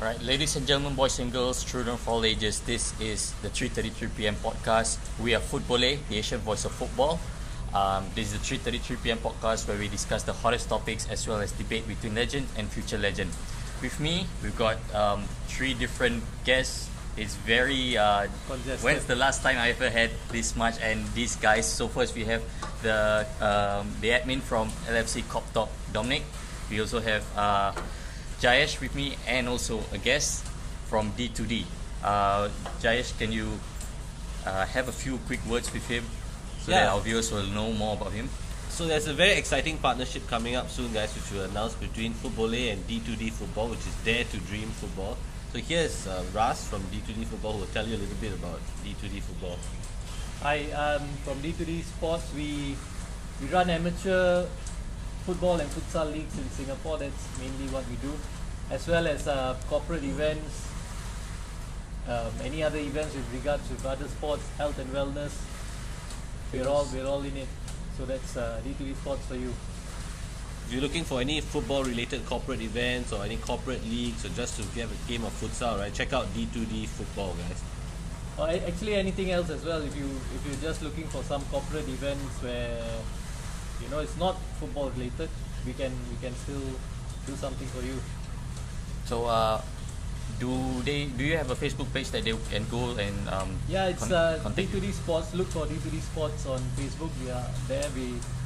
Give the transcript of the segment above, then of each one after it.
Alright, ladies and gentlemen, boys and girls, children of all ages, this is the 3:33 p.m. podcast. We are FootBoleh, the Asian voice of football. This is the 3:33 p.m. podcast where we discuss the hottest topics as well as debate between legend and future legend. With me, we've got three different guests. It's very when's the last time I ever had this much and these guys? So first we have the admin from LFC Cop Talk, Dominic. We also have Jayesh with me and also a guest from D2D. Jayesh, can you have a few quick words with him so that our viewers will know more about him? So there's a very exciting partnership coming up soon, guys, which will announce between FootBoleh and D2D Football, which is Dare to Dream Football. So here's Ras from D2D Football who will tell you a little bit about D2D Football. Hi, from D2D Sports. We run amateur football and futsal leagues in Singapore. That's mainly what we do, as well as corporate events, any other events with regards to other sports, health and wellness. We're all in it. So that's D2D Sports for you. If you're looking for any football-related corporate events or any corporate leagues or just to have a game of futsal, right? Check out D2D Football, guys. Or actually anything else as well. If you're just looking for some corporate events where it's not football related, we can still do something for you. So, do you have a Facebook page that they can go and it's contact? D2D Sports. Look for D2D Sports on Facebook. We are there.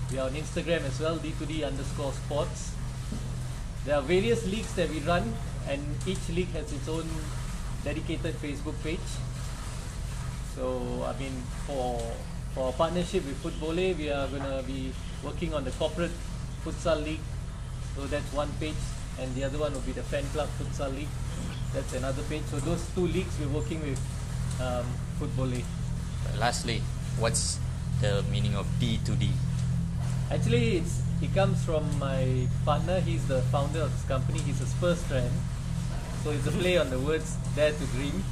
We are on Instagram as well, D2D_sports. There are various leagues that we run, and each league has its own dedicated Facebook page. So, I mean, for our partnership with FootBoleh, we are going to be working on the corporate futsal league. So that's one page, and the other one will be the fan club futsal league. That's another page. So those two leagues we're working with FootBoleh. Lastly, what's the meaning of D2D? Actually, it comes from my partner. He's the founder of this company. He's a Spurs fan. So it's a play on the words Dare to Dream.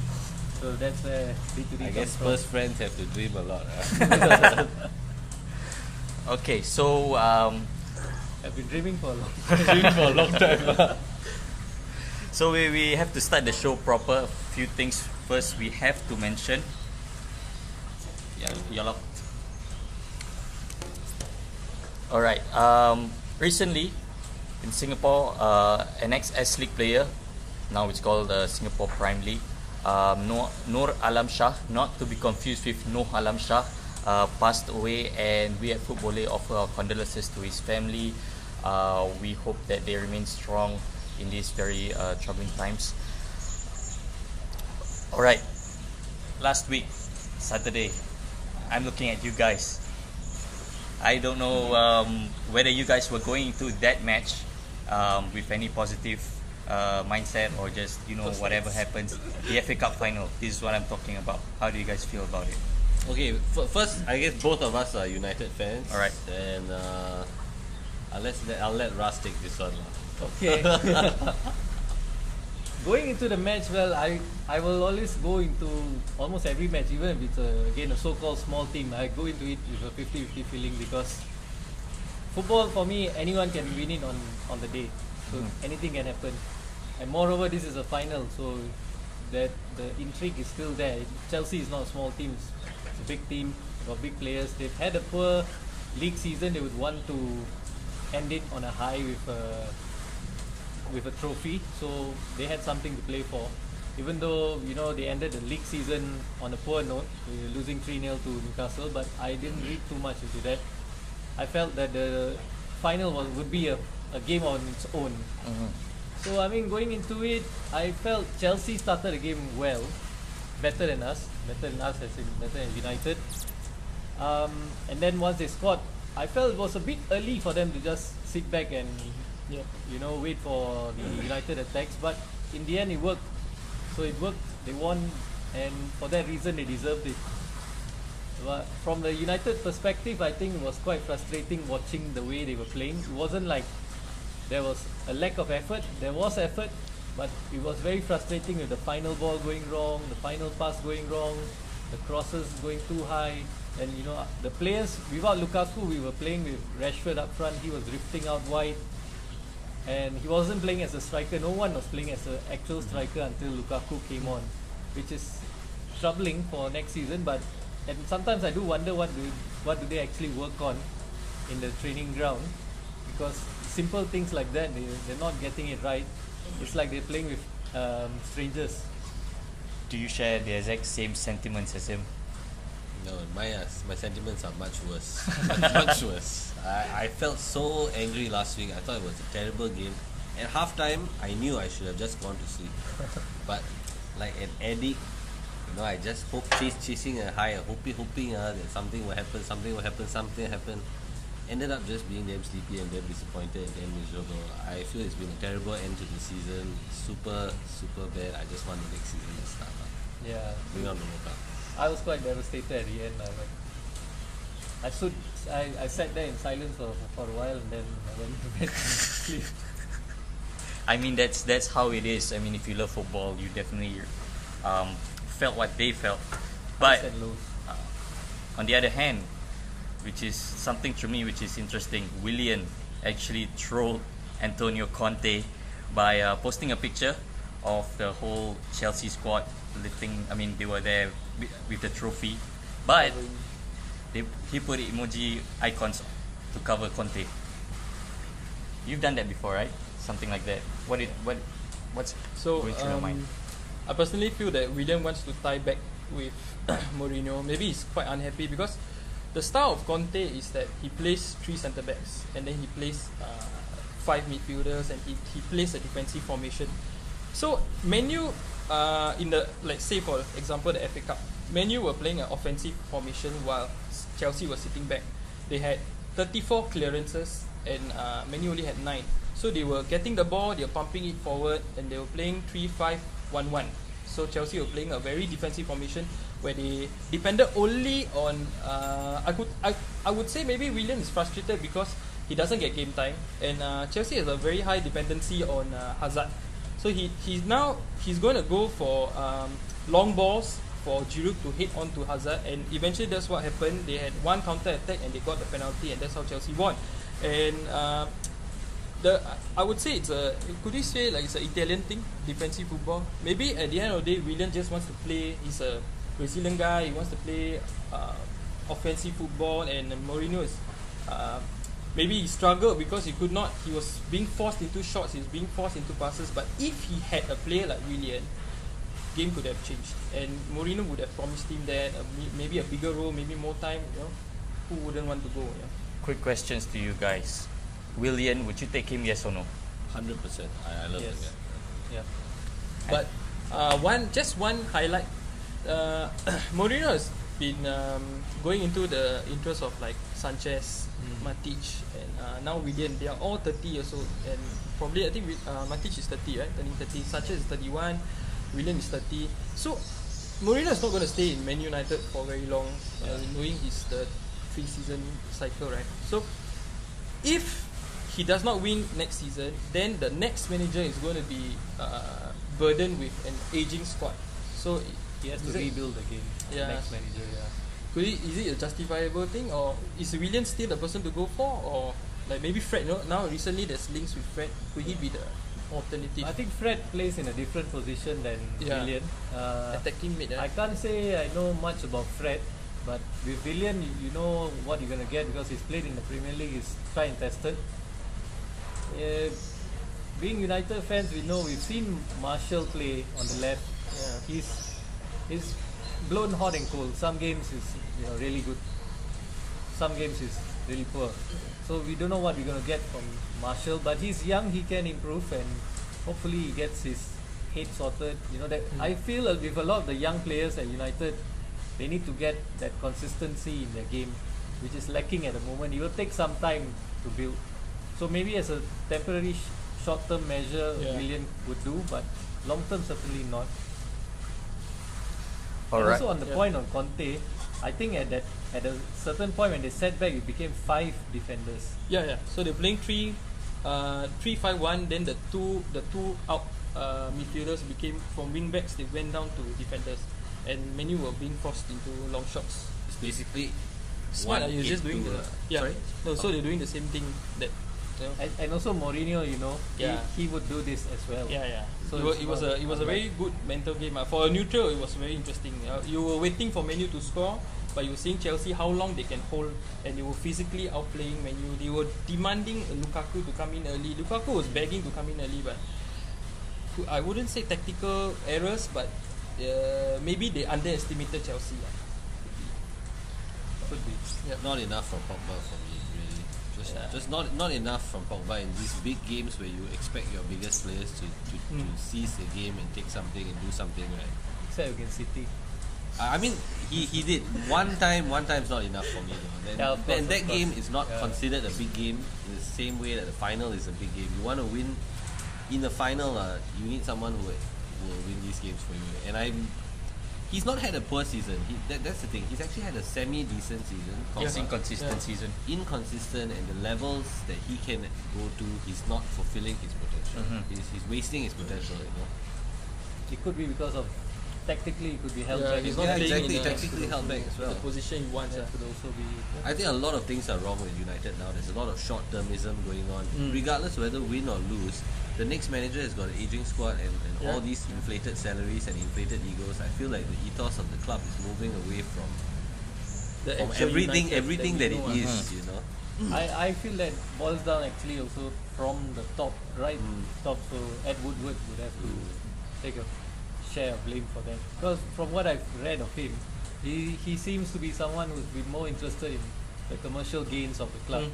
So that's where D2D I guess Spurs friends have to dream a lot. Okay, so I've been dreaming for a long time. So we have to start the show proper. A few things first we have to mention. Yellow. Alright. Recently in Singapore, an ex-S League player, now it's called the Singapore Prime League, Noor Alam Shah, not to be confused with Noor Alam Shah, passed away, and we at FootBoleh offer our condolences to his family. We hope that they remain strong in these very troubling times. Alright, last week, Saturday, I'm looking at you guys. I don't know whether you guys were going into that match with any positive mindset or just, whatever happens. The FA Cup final, this is what I'm talking about. How do you guys feel about it? Okay, first, I guess both of us are United fans. Alright. And I'll let Ras take this one. Okay. Going into the match, well, I will always go into almost every match, even if it's a so-called small team. I go into it with a 50-50 feeling because football for me, anyone can win it on the day. So anything can happen. And moreover, this is a final, so that the intrigue is still there. Chelsea is not a small team; it's a big team. They've got big players. They've had a poor league season. They would want to end it on a high with a trophy, so they had something to play for. Even though they ended the league season on a poor note, losing 3-0 to Newcastle, but I didn't read too much into that. I felt that the final would be a game on its own. So I mean, going into it, I felt Chelsea started the game well, better than us as in better than United. And then once they scored, I felt it was a bit early for them to just sit back and wait for the United attacks, but in the end it worked. So it worked, they won, and for that reason they deserved it. But from the United perspective, I think it was quite frustrating watching the way they were playing. It wasn't like there was a lack of effort. There was effort, but it was very frustrating with the final ball going wrong, the final pass going wrong, the crosses going too high. And the players, without Lukaku, we were playing with Rashford up front. He was drifting out wide. and he wasn't playing as a striker. No one was playing as an actual striker until Lukaku came on, which is troubling for next season. But and sometimes I do wonder what do they actually work on in the training ground, because simple things like that they're not getting it right. It's like they're playing with strangers. Do you share the exact same sentiments as him? No, my sentiments are much worse. Much worse. I felt so angry last week. I thought it was a terrible game. At halftime, I knew I should have just gone to sleep. But like an addict, I just chasing a high, hoping that something will happen. Ended up just being damn sleepy and damn disappointed and damn miserable. I feel it's been a terrible end to the season. Super, super bad. I just want the next season to start. Yeah, Bring on the World Cup. I was quite devastated at the end. I sat there in silence for a while, and then I went to bed to sleep. I mean, that's how it is. I mean, if you love football, you definitely felt what they felt. But Highs and lows. on the other hand, which is something to me which is interesting, Willian actually trolled Antonio Conte by posting a picture of the whole Chelsea squad lifting. I mean, they were there with the trophy, but he put emoji icons to cover Conte. You've done that before, right? Something like that. What's going through your mind? I personally feel that Willian wants to tie back with Mourinho. Maybe he's quite unhappy because the style of Conte is that he plays 3 centre backs and then he plays 5 midfielders and he plays a defensive formation. So Man U, in the, like, say for example the FA Cup, Man U were playing an offensive formation while Chelsea was sitting back. They had 34 clearances and Man U only had 9. So they were getting the ball, they were pumping it forward, and they were playing 3-5-1-1. So Chelsea were playing a very defensive formation where they depended only on I would say maybe Willian is frustrated because he doesn't get game time, and Chelsea has a very high dependency on Hazard. So he's going to go for long balls for Giroud to hit onto Hazard, and eventually that's what happened. They had one counter attack and they got the penalty, and that's how Chelsea won. And I would say could you say like it's an Italian thing, defensive football? Maybe at the end of the day, Willian just wants to play. He's a Brazilian guy. He wants to play offensive football, and Mourinho is maybe he struggled because he could not. He was being forced into shots. He was being forced into passes. But if he had a player like Willian, game could have changed, and Mourinho would have promised him that maybe a bigger role, maybe more time. Who wouldn't want to go? Quick questions to you guys. Willian, would you take him, yes or no? 100%. I love Yes. that. Yeah. But one highlight, Mourinho has been going into the interest of like Sanchez, Matic, and now Willian. They are all 30 years old, and probably I think Matic is 30, right? Turning 30. Sanchez is 31. Willian is 30. So Mourinho is not going to stay in Man United for very long, knowing he's the 3-season cycle, right? So if he does not win next season, then the next manager is going to be burdened with an aging squad. So He has to rebuild again. Yeah. Next manager, yeah. is it a justifiable thing, or is Willian still the person to go for, or like maybe Fred? Now recently there's links with Fred. Could he be the alternative? I think Fred plays in a different position than Willian. Attacking mid. I can't say I know much about Fred, but with Willian, you know what you're gonna get because he's played in the Premier League. He's tried and tested. Being United fans, we've seen Marshall play on the left. Yeah. He's blown hot and cold. Some games is really good. Some games is really poor. So we don't know what we're gonna get from Marshall, but he's young. He can improve, and hopefully he gets his head sorted. I feel with a lot of the young players at United, they need to get that consistency in their game, which is lacking at the moment. It will take some time to build. So maybe as a temporary short-term measure, Willian would do, but long-term certainly not. All And right. also on the point on Conte, I think at a certain point when they set back, it became 5 defenders. Yeah. So they're playing 3-5-1. Then the two out midfielders became from wing backs. They went down to defenders, and Man U were being forced into long shots. It's basically Smart, you're just doing the sorry? No, so they're doing the same thing that You know? And also Mourinho, Yeah. he would do this as well. Yeah. So it was a very good mental game. For a neutral, it was very interesting. You were waiting for Man U to score, but you were seeing Chelsea how long they can hold, and they were physically outplaying Man U. They were demanding Lukaku to come in early. Lukaku was begging to come in early, but I wouldn't say tactical errors, but maybe they underestimated Chelsea. Could be. Not enough from Pogba for me, really. Just not enough from Pogba in these big games where you expect your biggest players to seize the game and take something and do something, right? Except against City. I mean, he did one time's not enough for me though. Yeah, of course, Then that of course. game is not considered a big game in the same way that the final is a big game. You want to win in the final, you need someone who will win these games for you. And he's not had a poor season. That's the thing. He's actually had a semi-decent season. It's Pogba. inconsistent season. Inconsistent, and the levels that he can go to, he's not fulfilling his potential. He's wasting his potential. It could be because of tactically it could be held back. He's not Yeah, playing exactly. in a- Tactically held back as well. the position he wants. That could also be. I think a lot of things are wrong with United now. There's a lot of short-termism going on. Regardless whether win or lose, the next manager has got an aging squad and all these inflated salaries and inflated egos. I feel like the ethos of the club is moving away from actual everything that we it know, is, you know. I feel that boils down actually also from the top, right? Top. So Ed Woodward would have to take a share of blame for that. Because from what I've read of him, he seems to be someone who's been more interested in the commercial gains of the club.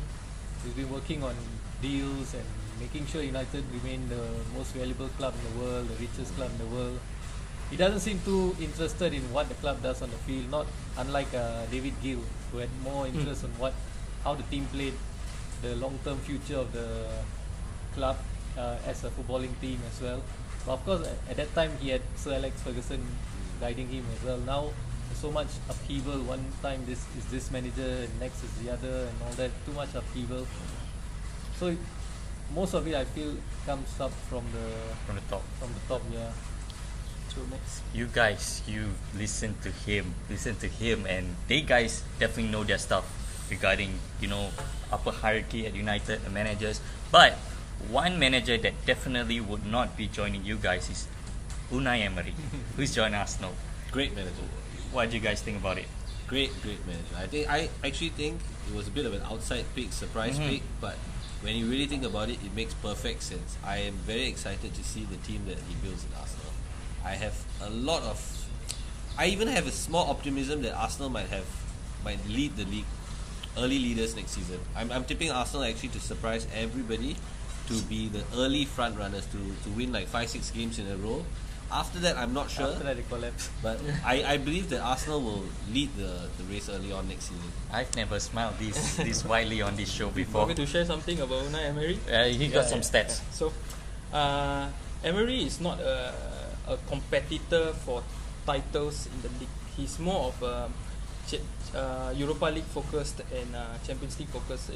He's been working on deals and making sure United remain the most valuable club in the world, the richest club in the world. He doesn't seem too interested in what the club does on the field, not unlike David Gill, who had more interest on how the team played, the long-term future of the club as a footballing team as well. But of course, at that time he had Sir Alex Ferguson guiding him as well. Now there's so much upheaval. One time this is this manager, and next is the other, and all that. Too much upheaval. So most of it I feel comes up from the top. Yeah. So next. You guys, you listen to him, and they guys definitely know their stuff regarding upper hierarchy at United, the managers. But one manager that definitely would not be joining you guys is Unai Emery, who's joined Arsenal. Great manager. What do you guys think about it? Great manager. I actually think it was a bit of an outside pick, surprise pick, but when you really think about it, it makes perfect sense. I am very excited to see the team that he builds in Arsenal. I even have a small optimism that Arsenal might lead the league, early leaders next season. I'm tipping Arsenal actually to surprise everybody, to be the early front runners, to win like 5-6 games in a row. After that, I'm not sure. After that, it collapsed. But I believe that Arsenal will lead the race early on next season. I've never smiled this widely on this show Want before. me to share something about Unai Emery? He got some stats. So, Emery is not a competitor for titles in the league. He's more of a Europa League focused and Champions League focused,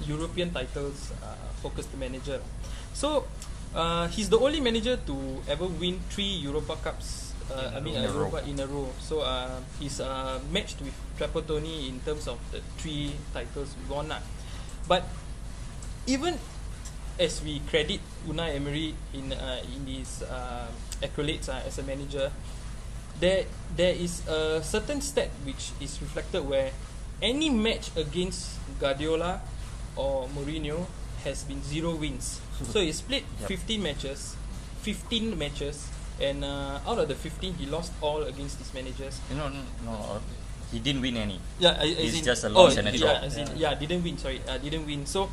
European titles focused manager. So, he's the only manager to ever win 3 Europa Cups. In a row. So he's matched with Trapattoni in terms of the 3 titles we won. But even as we credit Unai Emery in his accolades as a manager, there is a certain stat which is reflected where any match against Guardiola or Mourinho has been 0 wins. So he split 15 matches, and out of the 15 he lost all against his managers. No, he didn't win any. Yeah, It's just a loss and a draw. Didn't win. Sorry, didn't win. So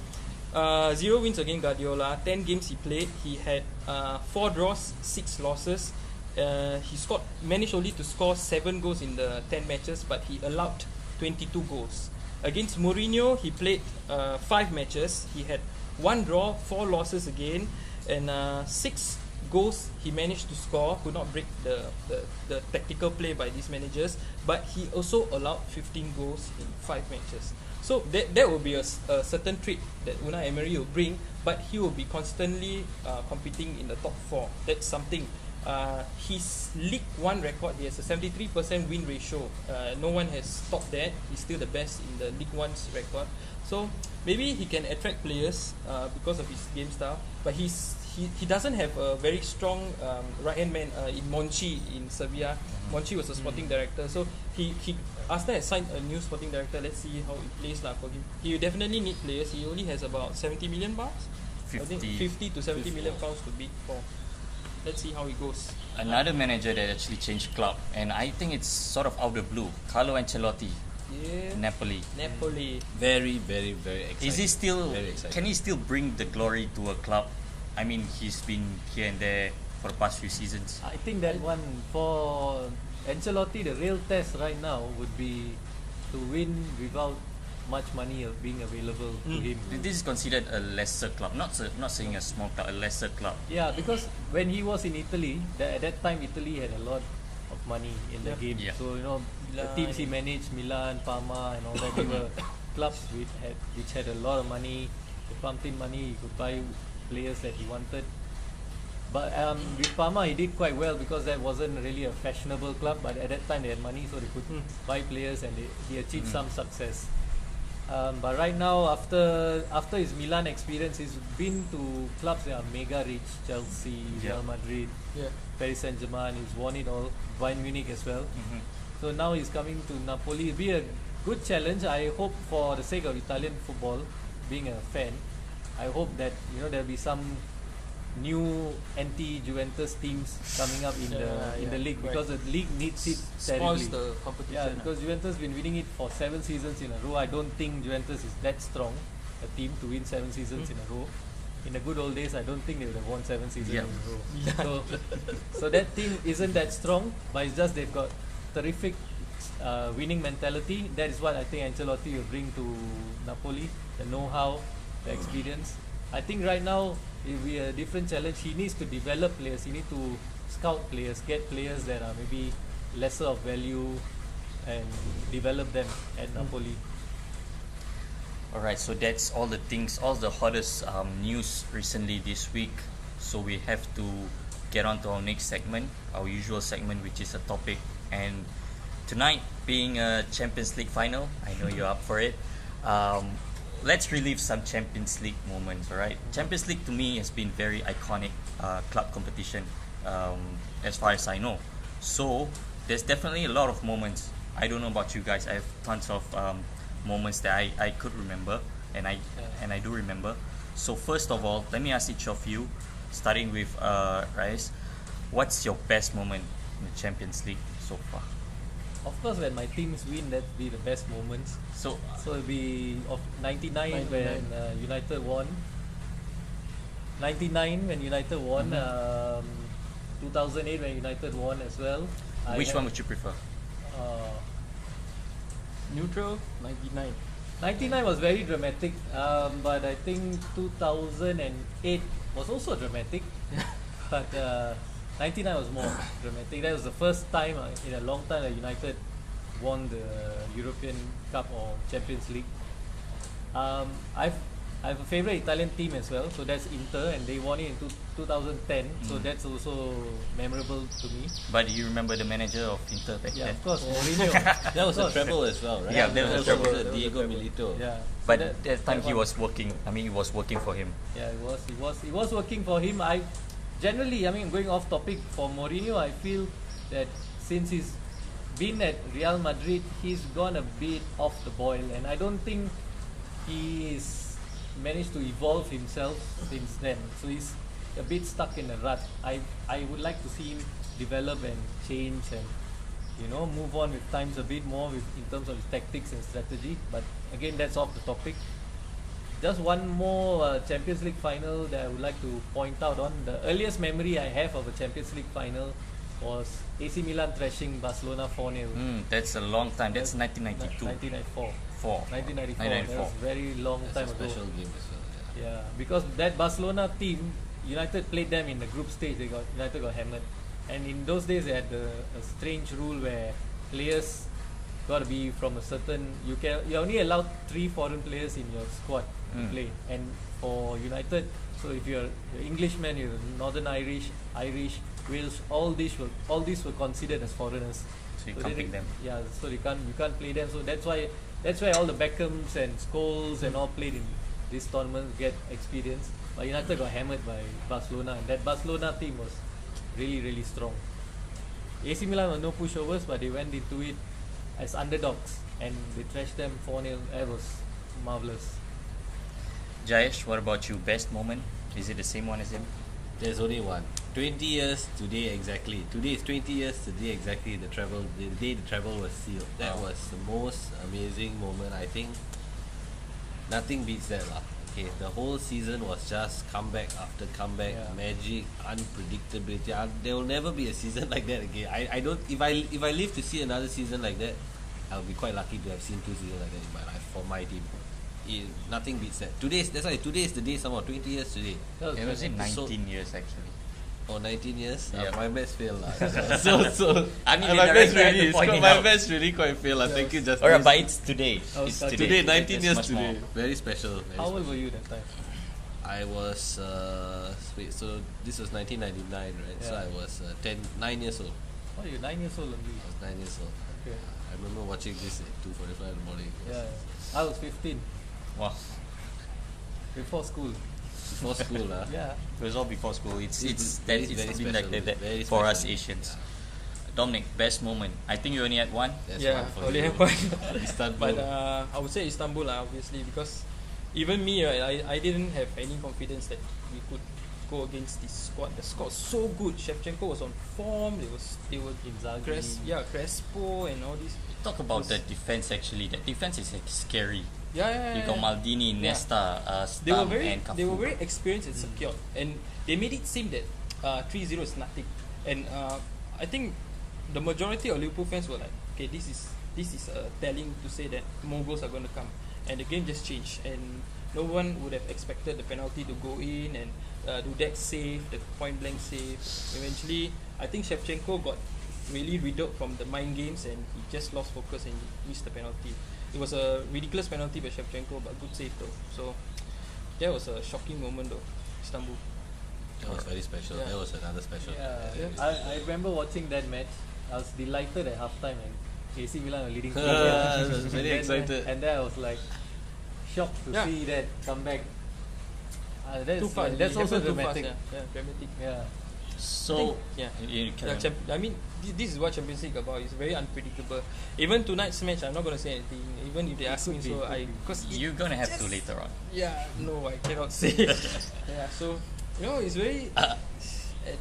0 wins against Guardiola. 10 games he played. He had 4 draws, 6 losses. He managed only to score 7 goals in the 10 matches, but he allowed 22 goals. Against Mourinho, he played 5 matches. He had 1 draw, 4 losses again, and 6 goals he managed to score. Could not break the tactical play by these managers, but he also allowed 15 goals in 5 matches. So that will be a certain trait that Unai Emery will bring, but he will be constantly competing in the top 4. That's something His League One record, he has a 73% win ratio. No one has topped that. He's still the best in the League One's record. So maybe he can attract players because of his game style, but he doesn't have a very strong right hand man in Monchi in Sevilla. Monchi was a sporting director, so he Arsenal has signed a new sporting director. Let's see how it plays for him. He definitely need players. He only has about 70 million bucks. I think 50 to 70 million pounds to bid for. Let's see how it goes. Another manager that actually changed club, and I think it's sort of out of the blue. Carlo Ancelotti, Yeah. Napoli. Napoli. Very, very, very exciting. Is he still? Very exciting. Can he still bring the glory to a club? I mean, he's been here and there for the past few seasons. I think that one for Ancelotti, the real test right now would be to win without much money being available to him. This is considered a lesser club, not saying a small club, a lesser club. Yeah, because when he was in Italy, at that time Italy had a lot of money in the game. Yeah. So the Milan. teams he managed, Milan, Parma, and all that, they were clubs which had a lot of money. They pumped in money. He could buy players that he wanted. But with Parma, he did quite well because that wasn't really a fashionable club. But at that time, they had money, so they could buy players, and he achieved some success. But right now, after his Milan experience, he's been to clubs that are mega rich: Chelsea, Real Madrid, Yeah. Paris Saint-Germain. He's won it all. Bayern Munich as well. So now he's coming to Napoli. It'll be a good challenge. I hope, for the sake of Italian football, being a fan, I hope that there'll be some new anti-Juventus teams coming up in the league, because the league needs it terribly. Spoils the competition. Yeah, because Juventus been winning it for 7 seasons in a row. I don't think Juventus is that strong a team to win 7 seasons in a row. In the good old days, I don't think they would have won 7 seasons in a row. So that team isn't that strong, but it's just they've got terrific winning mentality. That is what I think Ancelotti will bring to Napoli: the know-how, the experience. I think right now it will be a different challenge. He needs to develop players. He needs to scout players, get players that are maybe lesser of value, and develop them at Napoli. Alright, so that's all the things, all the hottest news recently this week. So we have to get on to our next segment, our usual segment, which is a topic. And tonight, being a Champions League final, I know you're up for it. Let's relive some Champions League moments, alright? Champions League to me has been very iconic club competition, as far as I know. So there's definitely a lot of moments. I don't know about you guys. I have tons of moments that I could remember, and I do remember. So first of all, let me ask each of you, starting with Rais, what's your best moment in the Champions League so far? Of course, when my teams win, that'd be the best moments. So So it'll be of 99 when United won. 99 when United won. 2008 when United won as well. which one would you prefer? Neutral, 99. 99 was very dramatic, but I think 2008 was also dramatic. But 99 was more dramatic. That was the first time in a long time that United won the European Cup or Champions League. I have a favourite Italian team as well, so that's Inter, and they won it in 2010, so that's also memorable to me. But you remember the manager of Inter back Yeah, then? of course, Mourinho. That was Of a course. treble as well, right? Yeah, that was a treble. Diego Milito. Yeah. But So that time he one- was working. I mean, it was working for him. Yeah, it was working for him. Generally, going off topic, for Mourinho, I feel that since he's been at Real Madrid, he's gone a bit off the boil, and I don't think he's managed to evolve himself since then. So he's a bit stuck in a rut. I would like to see him develop and change and move on with times a bit more in terms of his tactics and strategy. But again, that's off the topic. Just one more Champions League final that I would like to point out on. The earliest memory I have of a Champions League final was AC Milan thrashing Barcelona 4-0. That's a long time. That's 1992. 1994. 1994. 1994. That was a very long That's time a ago. special game as well. Yeah, because that Barcelona team, United played them in the group stage. United got hammered, and in those days they had a strange rule where players got to be from a certain. You're only allowed 3 foreign players in your squad to play, and for United, so if you're Englishman, you're Northern Irish, Wales, all these were considered as foreigners. So you can't pick them. Yeah, so you can't play them. So that's why all the Beckhams and Scholes and all played in this tournament, get experience. But United got hammered by Barcelona, and that Barcelona team was really, really strong. AC Milan were no pushovers, but they went into it as underdogs and they thrashed them 4-0. That was marvellous. Jayesh, what about you? Best moment? Is it the same one as him? There's only one. 20 years today exactly. Today is 20 years today exactly. The day the treble was sealed. That was the most amazing moment. I think nothing beats that lah. Okay, the whole season was just comeback after comeback, magic, unpredictability. There will never be a season like that again. I don't. If I live to see another season like that, I'll be quite lucky to have seen 2 seasons like that in my life for my team. Nothing beats that. That's why today is the day. Somehow 20 years today. It was in 19 years actually. Oh, 19 years? Yeah. My maths failed lah. so I mean, my maths director had really to point it my out. maths really quite failed lah. Thank you, Justin. Alright, but it's today. It's Today, 19 years That's much today. more. Very special. Very How old special. were you that time? I was so this was 1999, right? So Yeah. I was 9 years old. Oh, you're 9 years old only. I was 9 years old. Okay. I remember watching this at 2:45 in the morning. Yeah, I was 15 Wow. before school. Before school lah. Yeah. It was all before school. It's Very been like special. that Very for us special. Asians. Dominic, best moment. I think you only had one. That's Yeah, one for only you. have one. Istanbul. But I would say Istanbul lah, obviously, because even me, right, I didn't have any confidence that we could go against this squad. The squad was so good. Shevchenko was on form. They were Inzaghi. Crespo and all these. Talk about the defense actually. The defense is like scary. Yeah. You got Maldini, Nesta, They were Stam and Cafu. very experienced and secure, and they made it seem that 3-0 is nothing. And I think the majority of Liverpool fans were like, okay, this is telling to say that more goals are going to come, and the game just changed, and no one would have expected the penalty to go in and do that save, the point blank save. Eventually, I think Shevchenko got really riddled from the mind games, and he just lost focus and missed the penalty. It was a ridiculous penalty by Shevchenko, but good save though. So that was a shocking moment though, Istanbul. That was very special. Yeah. That was another special. Yeah. I remember watching that match. I was delighted at halftime and AC Milan were leading. I was very And then- excited. And then I was like shocked to Yeah. see that comeback. Too fast. That's It also happened too dramatic. fast, yeah, dramatic. Yeah. So Yeah. you carry on. I mean, this is what Champions League about. It's very unpredictable. Even tonight's match, I'm not going to say anything. Even if they ask me, so I because You're gonna have to later on. yeah, no, I cannot say. Yeah, so it's very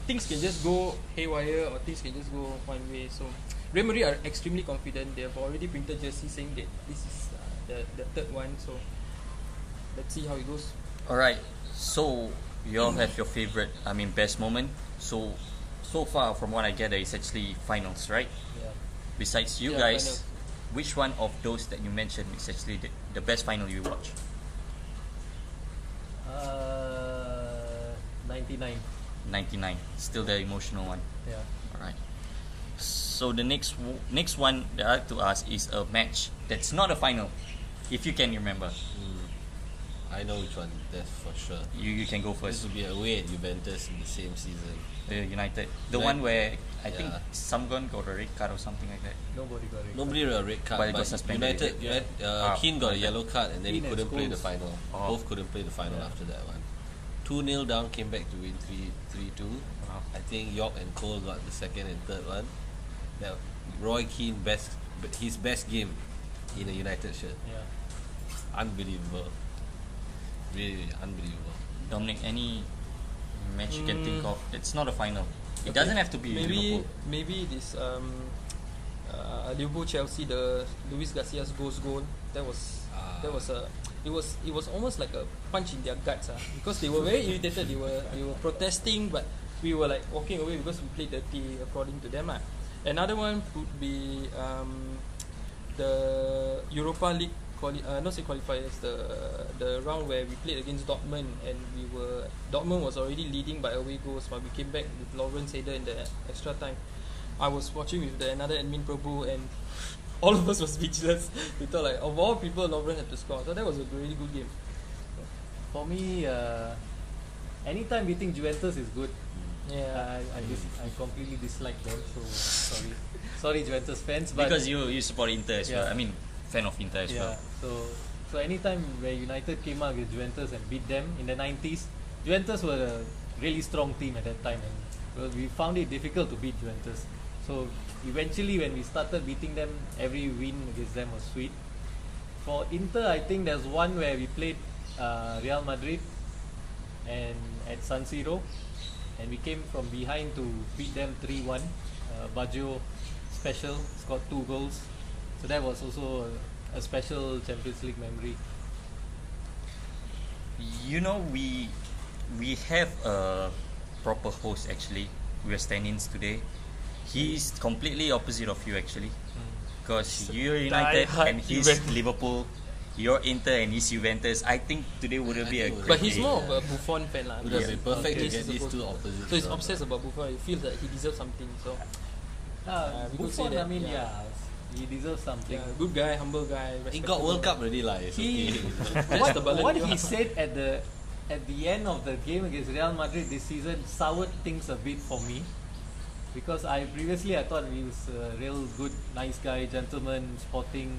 things can just go haywire or things can just go one way. So Real Madrid are extremely confident. They have already printed jersey saying that this is the third one. So let's see how it goes. Alright, so you all have your favorite, best moment. So far from what I gather, it's actually finals, right? Yeah. Besides you Yeah, guys, finals. which one of those that you mentioned is actually the best final you watch? 99. 99, still the emotional one. Yeah. Alright. So the next one that I have to ask is a match that's not a final, if you can remember. I know which one. That's for sure. You can go This first. will be away at Juventus in the same season. United. The Right. one where I think Yeah. someone got a red card or something like that. Nobody got it. Nobody got a red card, But it but got suspended, United, Ah, Keane got a okay. yellow card, and then Keane he and couldn't play the Scholes. final. Oh. Both couldn't play the final Yeah. after that one. 2-0 down, came back to win 3-2. Wow. I think York and Cole got the second and third one. Now, Roy Keane his best game in a United shirt. Yeah. Unbelievable. Really unbelievable. Dominic, any match you can think of? It's not a final. It doesn't have to be Liverpool. Maybe this Liverpool Chelsea, the Luis Garcia's goal. That was it was almost like a punch in their guts because they were very irritated. They were protesting, but we were like walking away because we played dirty according to them Another one would be the Europa League not say qualifiers, the round where we played against Dortmund, and Dortmund was already leading by away goals, but we came back with Lawrence header in the extra time. I was watching with another admin Prabhu, and all of us were speechless. We thought like of all people, Lovren had to score. So that was a really good game. For me, anytime beating Juventus is good. Yeah. I completely dislike them. So sorry Juventus fans. But Because you support Inter as well. Yeah. I mean, fan of Inter as well. So anytime where United came out against Juventus and beat them in the 90s, Juventus were a really strong team at that time, and we found it difficult to beat Juventus. So eventually, when we started beating them, every win against them was sweet. For Inter, I think there's one where we played Real Madrid and at San Siro, and we came from behind to beat them 3-1. Baggio special scored 2 goals, so that was also a special Champions League memory. You know, we have a proper host actually. We are stand-ins today. He's completely opposite of you actually, because you're United die-hard and he's Juventus. Liverpool. You're Inter and he's Juventus. I think today wouldn't be a think it great But he's day. more of a Buffon fan lah. Would have been perfect to He's get these supposed- two opposites. So he's obsessed about Buffon. He feels that he deserves something. So we could say Buffon, that, I mean, yeah. he deserves something. yeah, good guy, humble guy. He got World Cup respectable. already, lah. It's He, okay. That's the Ballon what d'Or. he said at the end of the game against Real Madrid this season soured things a bit for me, because I thought he was a real good, nice guy, gentleman, sporting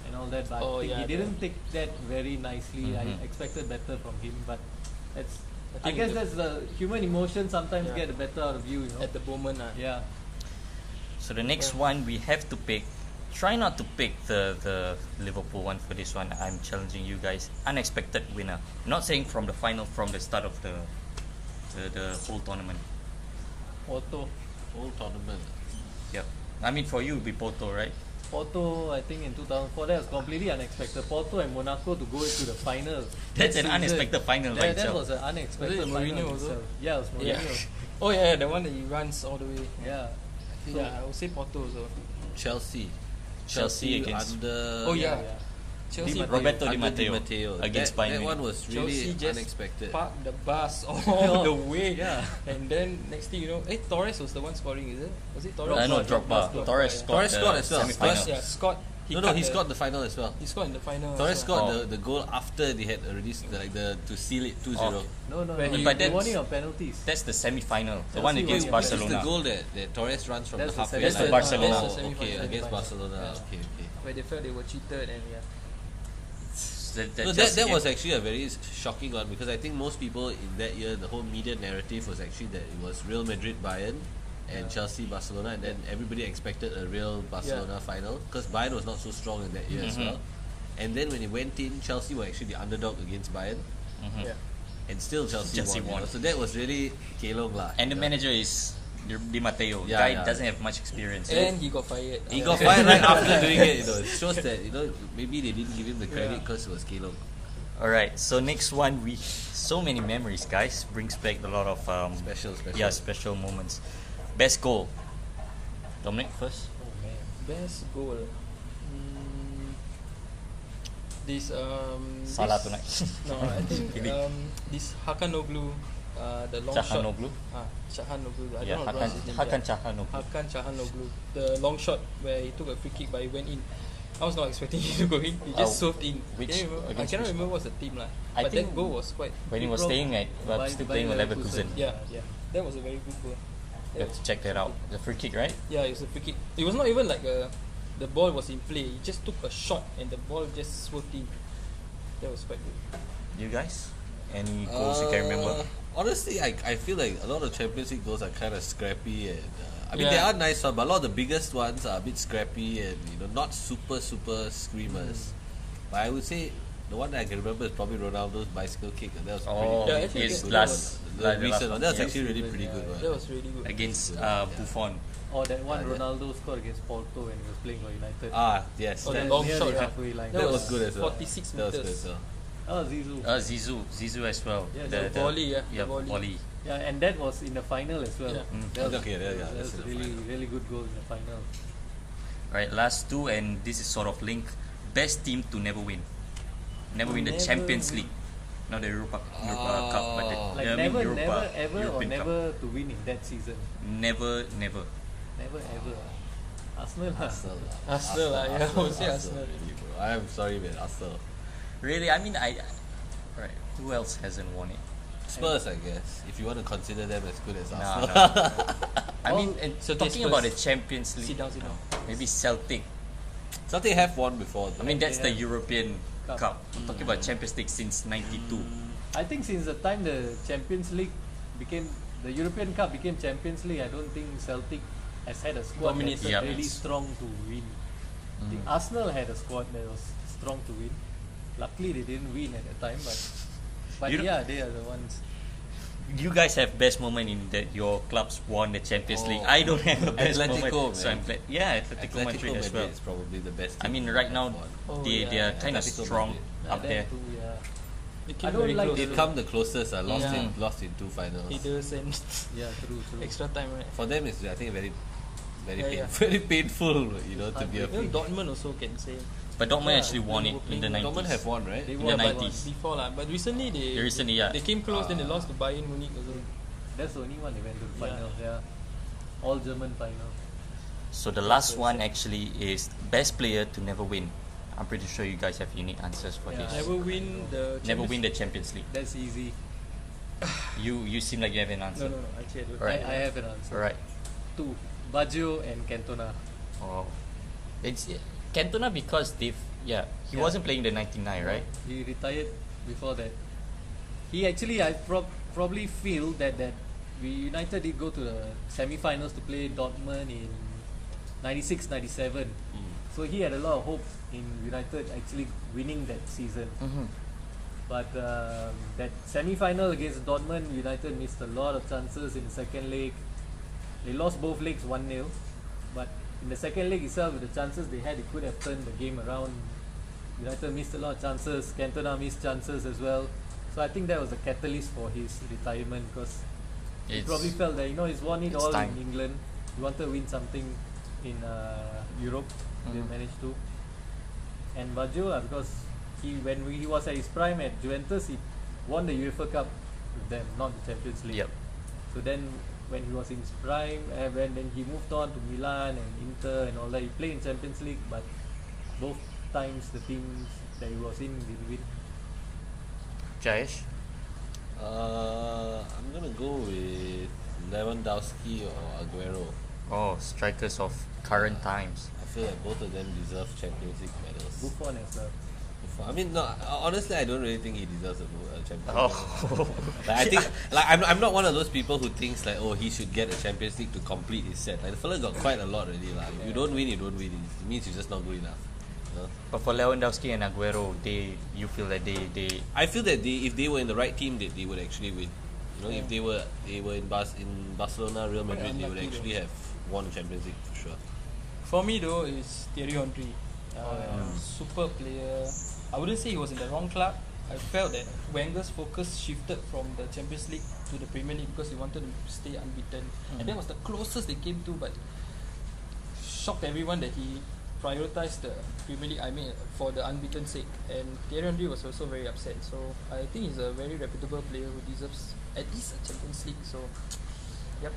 and all that, but Oh, I think yeah, he didn't take that very nicely. I Mhm. expected better from him, but that's I think guess the- that's the human emotion sometimes Yeah. get the better out of you, At the moment. yeah. So the next one we have to pick. Try not to pick the Liverpool one for this one. I'm challenging you guys. Unexpected winner. I'm not saying from the final, from the start of the whole tournament. Porto, Whole tournament. Yep. I mean for you it'd be Porto, right? I think in 2004 that was completely unexpected. Porto and Monaco to go into the final. That's That an unexpected final by That itself. was an unexpected Was it final. Mourinho in also? itself. Yeah, it was Yeah. Mourinho. Oh yeah, the one that he runs all the way. Yeah. Yeah, I would say Porto also. Chelsea against under. Oh yeah, yeah. Chelsea. Di Matteo. Roberto Di Under Di Matteo, Matteo. against that, Bayern that Munich. one was really Chelsea just unexpected. parked the bus all the way. Yeah. And then next thing you know, Torres was the one scoring, is it? Was it Torres? No, Drogba. Torres yeah. scored Torres the scored as well. semi-final. First- Yeah, Scott. He scored the final as well. He scored in the final. Torres as well. scored Oh. the goal after they had already to seal it 2-0. Oh. No, Where he- But they that's- won it on penalties. That's the semi-final. The Chelsea one won against it. Which is Barcelona. the goal that Torres runs from That's the halfway that's line? the Barcelona. Oh, That's the okay, semi-final. against Barcelona. Yeah. Okay. Where they felt they were cheated and yeah. So Chelsea that game. was actually a very shocking one, because I think most people in that year, the whole media narrative was actually that it was Real Madrid Bayern and Chelsea Barcelona, and then everybody expected a real Barcelona final, because Bayern was not so strong in that year as Mhm. well. And then when it went in, Chelsea were actually the underdog against Bayern, Mhm. Yeah. and still Chelsea won. won. So that was really kelong lah. And the you know. manager is Di Matteo. Yeah, Guy yeah. doesn't have much experience. And he got fired. He got fired right after doing it. It shows that maybe they didn't give him the credit Yeah. because it was kelong. Alright, so next one, so many memories, guys. Brings back a lot of special moments. Best goal. Dominic first. Oh man. Best goal. This Salah this- tonight. No, I think Kidding. this Hakanoglu, the long shot. Chahanoglu. Chahanoglu. I Yeah, don't know how to pronounce his name. Hakan Yeah. Chahanoglu. Hakan Chahanoglu. The long shot where he took a free kick but he went in. I was not expecting him to go in. He just swerved in. which- Can you remember? I against cannot which remember what's the team lah. I But think that goal was quite. When he was Bro, staying at, by- still by playing with Leverkusen. Leverkusen. Yeah. That was a very good goal. You have to check that out. The free kick, right? Yeah, it was a free kick. It was not even like the ball was in play. He just took a shot and the ball just swerved in. That was quite good. You guys? Any goals you can remember? Honestly, I feel like a lot of Champions League goals are kind of scrappy, and I mean Yeah. they are nice ones, but a lot of the biggest ones are a bit scrappy and not super screamers. But I would say the one that I can remember is probably Ronaldo's bicycle kick, and that was Oh, Yeah, actually, his that last, the recent one. That was yeah. actually really pretty good That one. was really good. Against Buffon. Or that one Yeah, Ronaldo scored against Porto when he was playing for United. Yes, Oh, the That long near shot, the yeah. halfway line. that was good as well. 46 That was good meters. as well. Oh, Zizou. Zizu as well. Yeah, the volley, yeah, yeah, the volley. volley. Yeah, and that was in the final as well. Yeah. That was, Okay, yeah, that that's was in the really, final. really good goal in the final. Right, last two, and this is sort of linked. Best team to never win. Never win the Never Champions win. League. Not the Europa Cup, but the Like I mean never, Europa, never, ever, European or Cup. never to win in that season. Never. Never, ever. Arsenal. Arsenal, yeah, I would say Arsenal. really, bro. I'm sorry, man. Arsenal. Really, I mean, right. Who else hasn't won it? Spurs, I guess. If you want to consider them as good as No, Arsenal. no. I mean, so talking Spurs- about the Champions League, Sit down. maybe Celtic. Something have won before. I mean, that's They the have European Cup. Cup. I'm talking about Champions League since '92. I think since the time the Champions League became the European Cup became Champions League, I don't think Celtic has had a squad Dominated. that's Yeah. really strong to win. I think Arsenal had a squad that was strong to win. Luckily, they didn't win at the time, but You know- yeah, they are the ones. You guys have best moment in that your clubs won the Champions League. I don't have a best Atletico, moment. So man. I'm glad. Yeah, Atletico Madrid as well. is probably the best. I team mean, that right have now won. Oh, they yeah. are kind of Atletico strong Madrid. up Them there. too, yeah. They I came don't very like close. They've come the closest. Lost Yeah. in two finals. Headers and Yeah, true. extra time, right? For them, it's I think very Yeah. very painful. You know, to be a. Even Dortmund also can say. But Dortmund Yeah, actually won they it were in the playing- 90s. Dortmund have won, right? They In won the by 90s. Before lah, but recently They recently, yeah. they came close, then they lost to Bayern Munich also. That's the only one they went to the Yeah. final. Yeah, all German final. So the last one actually is best player to never win. I'm pretty sure you guys have unique answers for Yeah. this. Never win the Never Champions- win the Champions League. That's easy. You seem like you have an answer. No. Actually, I don't. Right. I have an answer. Alright. Two, Baggio and Cantona. Oh. It's Cantona because he Yeah. wasn't playing the 99, right? He retired before that. He actually, I probably feel that we United did go to the semi-finals to play Dortmund in 96, 97. So he had a lot of hope in United actually winning that season. Mm-hmm. But that semi-final against Dortmund, United missed a lot of chances in the second leg. They lost both legs 1-0. But in the second leg itself, with the chances they had, they could have turned the game around. United missed a lot of chances. Cantona missed chances as well. So I think that was the catalyst for his retirement because he probably felt that he's won it it's all time. in England. He wanted to win something in Europe. Didn't manage to. And Baggio, because when he was at his prime at Juventus, he won the UEFA Cup with them, not the Champions League. Yep. So then when he was in his prime, then he moved on to Milan and Inter and all that. He played in Champions League, but both times the teams that he was in didn't win. Jayesh? I'm gonna go with Lewandowski or Aguero. Oh, strikers of current times. I feel like both of them deserve Champions League medals. Buffon as well. I mean, no. Honestly, I don't really think he deserves a Champions League. Oh. Like, I think, I'm not one of those people who thinks like, oh, he should get a Champions League to complete his set. Like the fella got quite a lot already. Like, if you don't win, you don't win. It means you're just not good enough. You know? But for Lewandowski and Aguero, you feel that they I feel that if they were in the right team, they would actually win. You know, if they were in Barcelona, Real Madrid, they would unlucky actually have won the Champions League for sure. For me though, it's Thierry Henry. Super player. I wouldn't say he was in the wrong club. I felt that Wenger's focus shifted from the Champions League to the Premier League because he wanted to stay unbeaten, and that was the closest they came to. But shocked everyone that he prioritized the Premier League. I mean, for the unbeaten sake, and Thierry Henry was also very upset. So I think he's a very reputable player who deserves at least a Champions League. So, yep.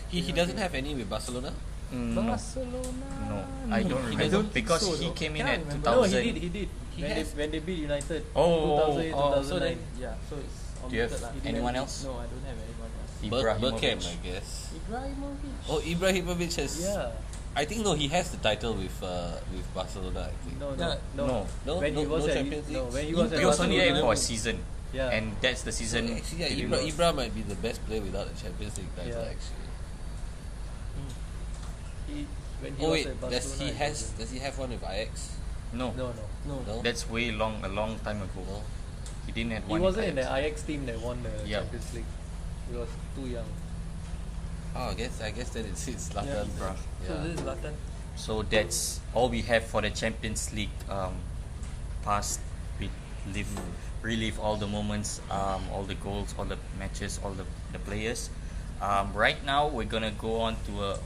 He doesn't have any with Barcelona. no. Barcelona. No, I don't He remember doesn't because think so, he though. came in Cannot at remember. 2000. No, he did. When they beat United. Oh, 2008, Oh, so 2009. then, yeah, so it's Do you have omitted lah. He didn't anyone have- else? No, I don't have anyone else. Bergkamp, Ibrahimovic. I guess. Ibrahimovic. Oh, Ibrahimovic has. Yeah. I think no, he has the title with Barcelona. I think. No. No, When he no was at Champions League. when he was at He was only there Barcelona, for a season, Yeah. and that's the season. Actually, he yeah, lost. Ibra might be the best player without a Champions League title. Yeah. Actually. when he Oh was wait, at does Barcelona, he have one with Ajax? No, No. No. that's way a long time ago. No. He didn't have He one. wasn't in Ajax. the Ajax team that won the Yeah. Champions League. He was too young. Oh, I guess then it's Zlatan. Yeah, then. Ibra. So Yeah. this is Zlatan. So that's all we have for the Champions League past. We relive all the moments, all the goals, all the matches, all the players. Right now we're gonna go on to a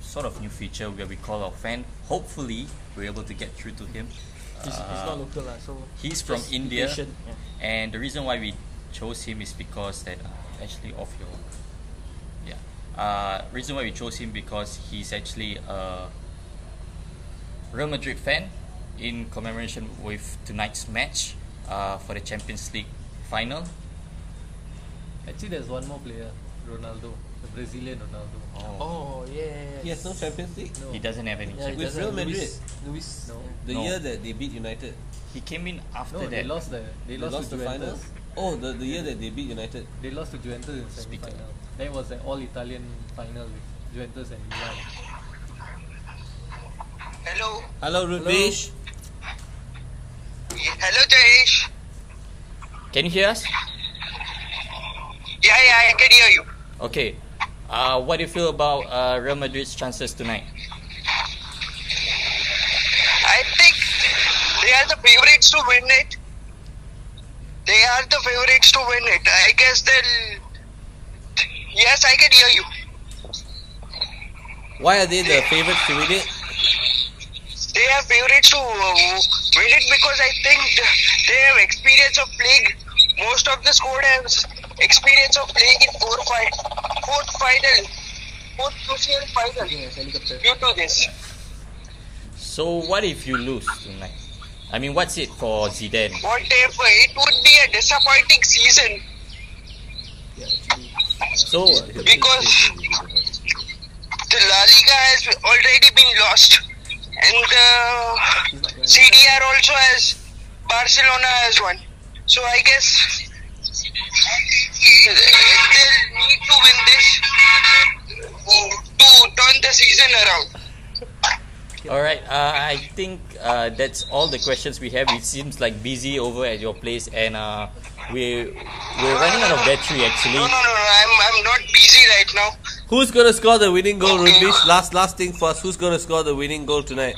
sort of new feature where we call our fan. Hopefully we're able to get through to him. He's not local lah, so He's from just be India, patient. Yeah. and the reason why we chose him is because that reason why we chose him because he's actually Real Madrid fan in commemoration with tonight's match for the Champions League final. Actually, there's one more player, Ronaldo, the Brazilian Ronaldo. Oh yeah. He has no Champions League. No. He doesn't have any Yeah, chance. With doesn't- Real Madrid. Luis. No, The No. year that they beat United. He came in after no, that. they lost the to final. Juventus. Oh, the year that they beat United. They lost to Juventus in Speaker. semi-final. That was an all-Italian final with Juventus and Milan. Hello. Hello, Rudvish. Hello, Jayesh. Can you hear us? Yeah, I can hear you. Okay. What do you feel about Real Madrid's chances tonight? I think they are the favorites to win it. They are the favorites to win it. I guess they'll... Yes, I can hear you. Why are they the favourites to win it? They are favorites to win it because I think they have experience of playing. Most of the squad has experience of playing in fourth crucial final due to this. So what if you lose tonight? I mean, what's it for Zidane? Whatever, it would be a disappointing season So because the La Liga has already been lost and the CDR also has Barcelona has won. So I guess they'll need to win this to turn the season around. all right, I think that's all the questions we have. It seems like busy over at your place, and we're running out of battery actually. No, I'm not busy right now. Who's gonna score the winning goal, Okay. Rudvish? Last thing first. Who's gonna score the winning goal tonight?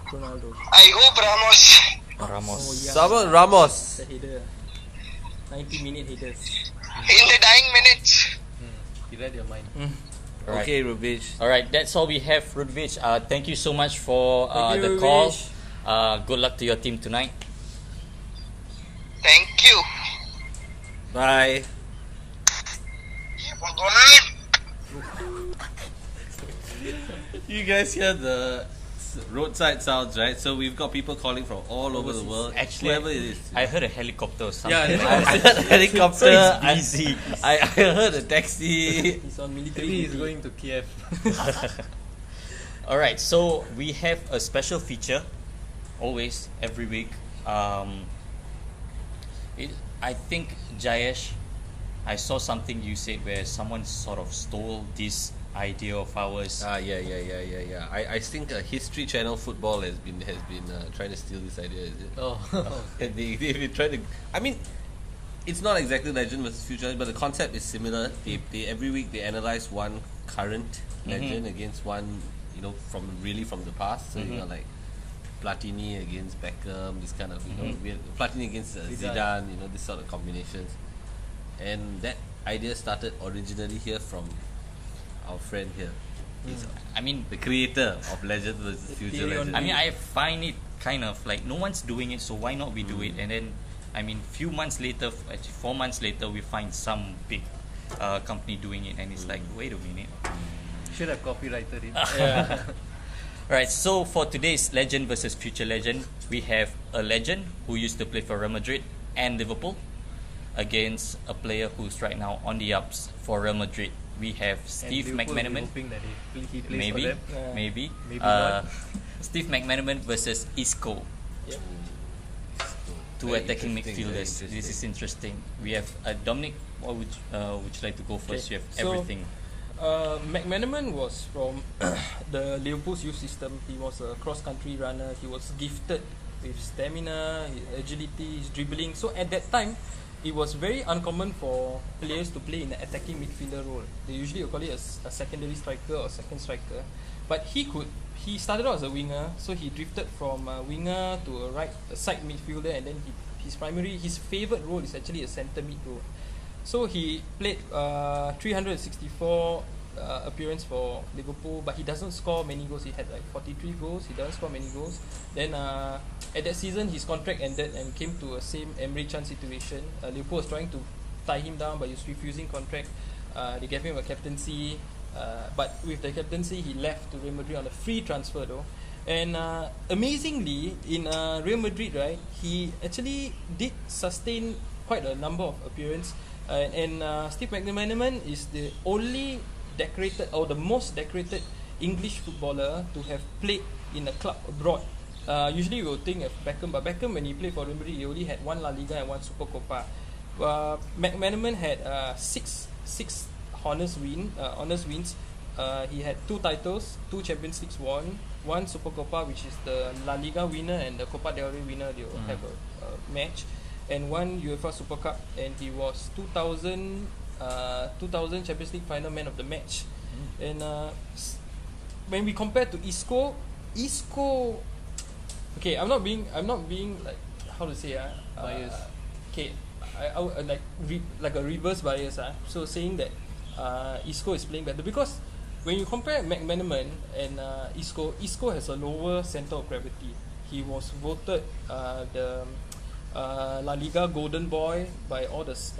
Ronaldo. I hope Ramos. Ramos. Oh, yeah. Someone Ramos. The header. 90-minute headers. In the dying minutes. He read your mind. All right. Okay, Rudvish. All right, that's all we have, Rudvic. Thank you so much for Thank you, the call. Rudvic. Good luck to your team tonight. Thank you. Bye. You guys hear the roadside sounds, right? So we've got people calling from all over the world. Actually, Whoever it is. I heard a helicopter or something. Yeah, I heard a helicopter. So it's busy. I heard a taxi. He's on military Maybe he's duty. going to Kiev. All right, so we have a special feature, always every week. I think Jayesh, I saw something you said where someone sort of stole this idea of ours. Yeah. I think History Channel Football has been trying to steal this idea. Is it? Oh, They've been trying to. I mean, it's not exactly legend versus future, but the concept is similar. They every week they analyze one current legend against one, from the past. So like Platini against Beckham, this kind of weird, Platini against Zidane, this sort of combinations. And that idea started originally here from our friend here. He's I mean, the creator of Legend versus Future theory on Legend. I mean, I find it kind of like no one's doing it, so why not we do it? And then, I mean, few months later, actually 4 months later, we find some big company doing it, and it's like, wait a minute. should have copyrighted it. Yeah. Alright, so for today's Legend versus Future Legend, we have a legend who used to play for Real Madrid and Liverpool against a player who's right now on the ups for Real Madrid. We have And Steve Liverpool will be McManaman. hoping that he plays Maybe, for them. maybe. Maybe Uh, not. Steve McManaman versus Isco. Yep. Two Very attacking interesting, very midfielders. This interesting. is interesting. We have Dominic. What would you like to go first? Okay, You have so- everything. McManaman was from the Liverpool's youth system. He was a cross-country runner. He was gifted with stamina, his agility, his dribbling. So at that time, it was very uncommon for players to play in an attacking midfielder role. They usually would call it a secondary striker or second striker. But he started out as a winger, so he drifted from a winger to a side midfielder, and then his favorite role is actually a centre mid role. So he played 364 appearance for Liverpool, but he doesn't score many goals. He had like 43 goals. He doesn't score many goals. Then at that season, his contract ended and came to a same Emre Can situation. Liverpool was trying to tie him down, but he was refusing contract. They gave him a captaincy, but with the captaincy, he left to Real Madrid on a free transfer though. And amazingly, in Real Madrid, right, he actually did sustain quite a number of appearances. Steve McManaman is the only decorated or the most decorated English footballer to have played in a club abroad. Usually we will think of Beckham, but Beckham, when he played for Real Madrid, he only had 1 La Liga and 1 Super Copa. McManaman had six honors wins. He had 2 titles, 2 Champions Leagues won, 1 Super Copa, which is the La Liga winner, and the Copa del Rey winner. They will have a match, and 1 UEFA Super Cup, and he was 2000 Champions League final man of the match. And when we compare to Isco, okay, I'm not being like, how to say Biased. Okay, I like a reverse bias. So saying that Isco is playing better, because when you compare McManaman and Isco has a lower center of gravity. He was voted the La Liga Golden Boy by all those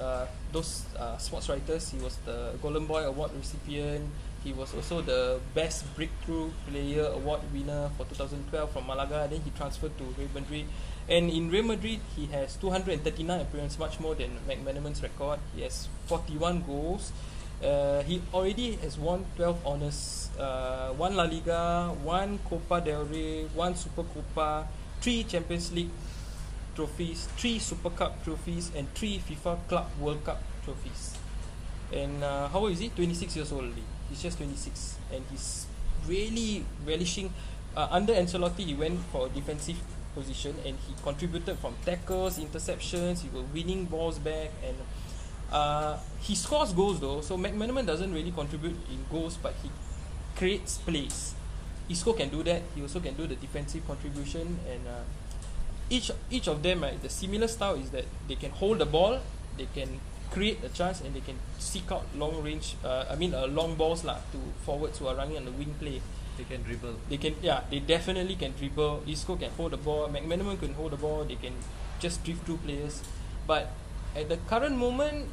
sports writers. He was the Golden Boy Award recipient. He was also the Best Breakthrough Player Award winner for 2012 from Malaga. Then he transferred to Real Madrid. And in Real Madrid, he has 239 appearances, much more than McManaman's record. He has 41 goals. He already has won 12 honours, 1 La Liga, 1 Copa del Rey, 1 Super Copa, 3 Champions League trophies, 3 Super Cup trophies, and 3 FIFA Club World Cup trophies. And how old is he? 26 years old already. He's just 26, and he's really relishing. Under Ancelotti, he went for a defensive position, and he contributed from tackles, interceptions. He was winning balls back, and he scores goals though. So McManaman doesn't really contribute in goals, but he creates plays. Isco can do that. He also can do the defensive contribution, and each of them, right, the similar style is that they can hold the ball, they can create a chance, and they can seek out long range. Long balls to forwards who are running on the wing play. They can dribble. They definitely can dribble. Isco can hold the ball. McManaman can hold the ball. They can just drift through players. But at the current moment,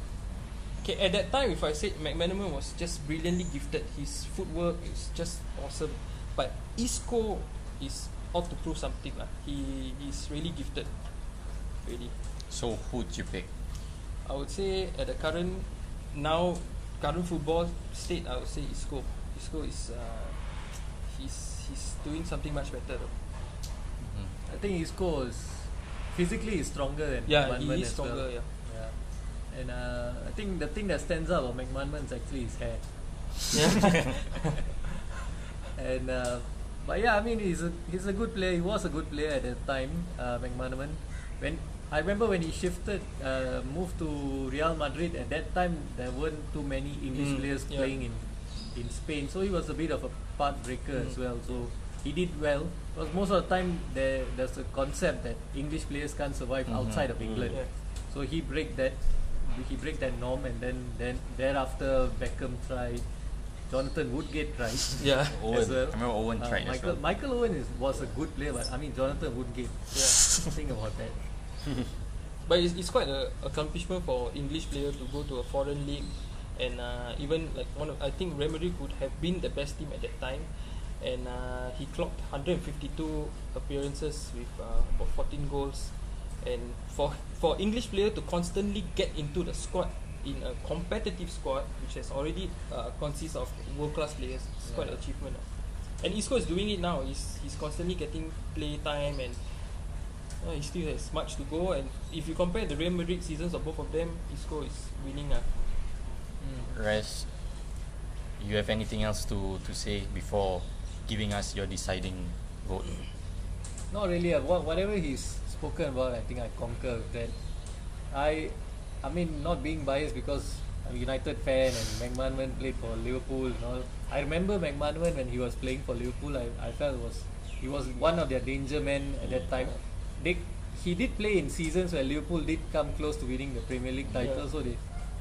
at that time, if I said McManaman was just brilliantly gifted, his footwork is just awesome. But Isco is out to prove something. He is really gifted. Really. So who would you pick? I would say at the current football state, I would say Isco. Isco is he's doing something much better though. I think Isco is physically is stronger than McManaman he is as stronger. well. Yeah. And I think the thing that stands out about McManaman is actually his hair. And but yeah, I mean he's a good player. He was a good player at that time, McManaman. I remember when he moved to Real Madrid. At that time, there weren't too many English players playing in Spain, so he was a bit of a path breaker as well. So he did well, because most of the time there's a concept that English players can't survive outside of England. Yeah. So he break that norm, and then thereafter Beckham tried. Jonathan Woodgate tried. Yeah. as well. I remember Owen tried as well. Michael Owen was a good player, but I mean Jonathan Woodgate. Yeah. Think about that. But it's quite an accomplishment for English player to go to a foreign league, and even like I think Real Madrid could have been the best team at that time, and he clocked 152 appearances with about 14 goals, and for English player to constantly get into the squad in a competitive squad which has already consists of world class players, it's quite an achievement. And Isco is doing it now. He's constantly getting play time, and he still has much to go. And if you compare the Real Madrid seasons of both of them, Isco is winning. Rez, you have anything else to say before giving us your deciding vote? Not really. Whatever he's spoken about, I think I concur with that. I mean, not being biased because I'm a United fan and McManaman played for Liverpool and all. I remember McManaman when he was playing for Liverpool. I felt he was one of their danger men at that time. He did play in seasons where Liverpool did come close to winning the Premier League title, so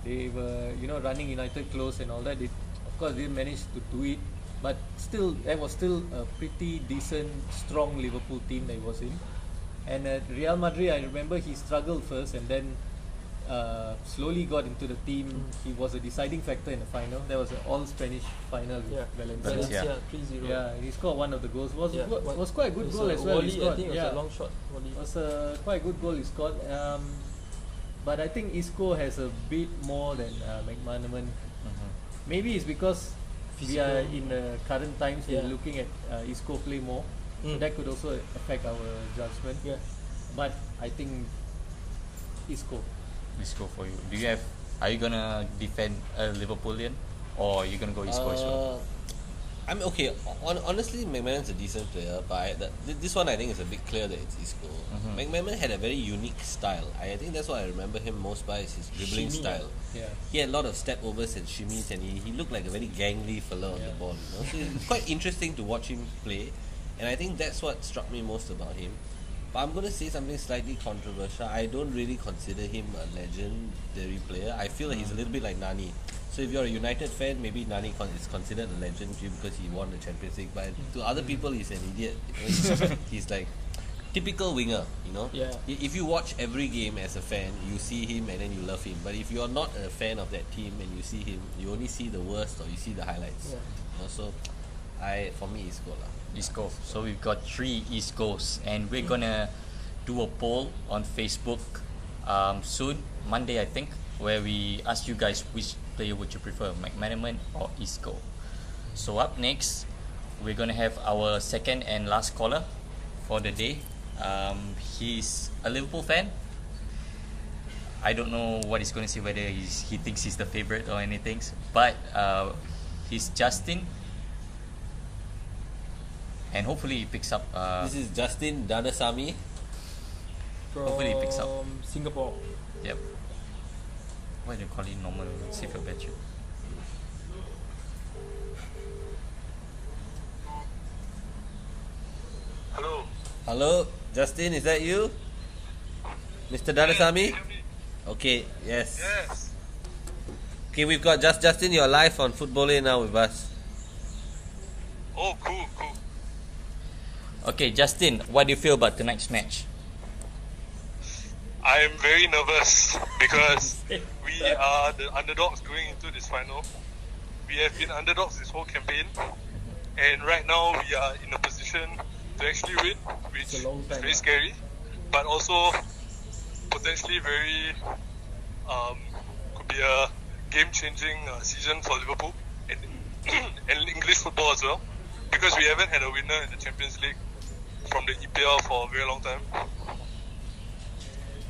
they were running United close and all that. They of course didn't manage to do it, but still that was still a pretty decent, strong Liverpool team that he was in. And at Real Madrid, I remember he struggled first, and then slowly got into the team. He was a deciding factor in the final. There was an all-Spanish final with Valencia. Valencia. 3-0. Yeah, he scored one of the goals. Was quite a good It was goal a as well. He volley, scored. I think it was a long shot. Volley. It was a quite good goal he scored. But I think Isco has a bit more than McManaman. Maybe it's because we are in the current times. We're looking at Isco play more. So that could also affect our judgment. Yeah. But I think Isco. Isco for you. Are you gonna defend a Liverpoolian, or are you gonna go Isco as well? I'm okay. Honestly, McManaman's a decent player, but this one I think is a bit clear that it's Isco. McManaman had a very unique style. I think that's what I remember him most by is his dribbling style. Yeah. He had a lot of step overs and shimmies, and he looked like a very gangly fella on the ball. You know? So it's quite interesting to watch him play, and I think that's what struck me most about him. But I'm going to say something slightly controversial. I don't really consider him a legendary player. I feel like he's a little bit like Nani. So if you're a United fan, maybe Nani is considered a legend because he won the Champions League. But to other people, he's an idiot. You know? He's like typical winger. You know. Yeah. If you watch every game as a fan, you see him and then you love him. But if you're not a fan of that team and you see him, you only see the worst or you see the highlights. Yeah. You know, so for me, Isco lah. Isco. So we've got 3 Iscos, and we're gonna do a poll on Facebook soon, Monday I think, where we ask you guys which player would you prefer, McManaman or Isco. So up next, we're gonna have our second and last caller for the day. He's a Liverpool fan. I don't know what he's gonna say, whether he thinks he's the favorite or anything, but he's Justin. And hopefully he picks up. This is Justin Danasamy. From Hopefully he picks up. Singapore. Yep. Why do you call it normal? Safer bet you. Hello. Hello, Justin, is that you? Mr. Danasamy? Okay, yes. Yes. Okay, we've got Justin, you're live on FootBoleh now with us. Oh, cool. Okay, Justin, what do you feel about tonight's match? I am very nervous because we are the underdogs going into this final. We have been underdogs this whole campaign, and right now we are in a position to actually win, which is very scary, but also potentially very could be a game-changing season for Liverpool and English football as well, because we haven't had a winner in the Champions League from the EPL for a very long time.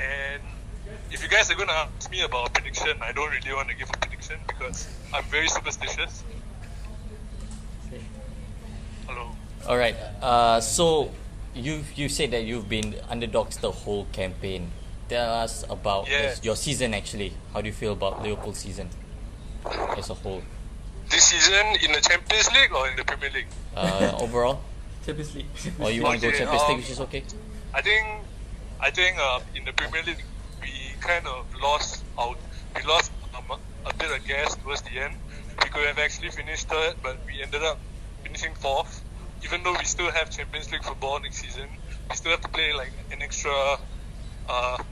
And if you guys are going to ask me about a prediction, I don't really want to give a prediction because I'm very superstitious. Hello. All right. So you said that you've been underdogs the whole campaign. Tell us about your season actually. How do you feel about Liverpool's season as a whole? This season in the Champions League or in the Premier League? Overall, Champions League. or you want to go Champions League, which is okay. I think in the Premier League we kind of lost a bit of gas towards the end. We could have actually finished third, but we ended up finishing fourth. Even though we still have Champions League football next season, we still have to play like an extra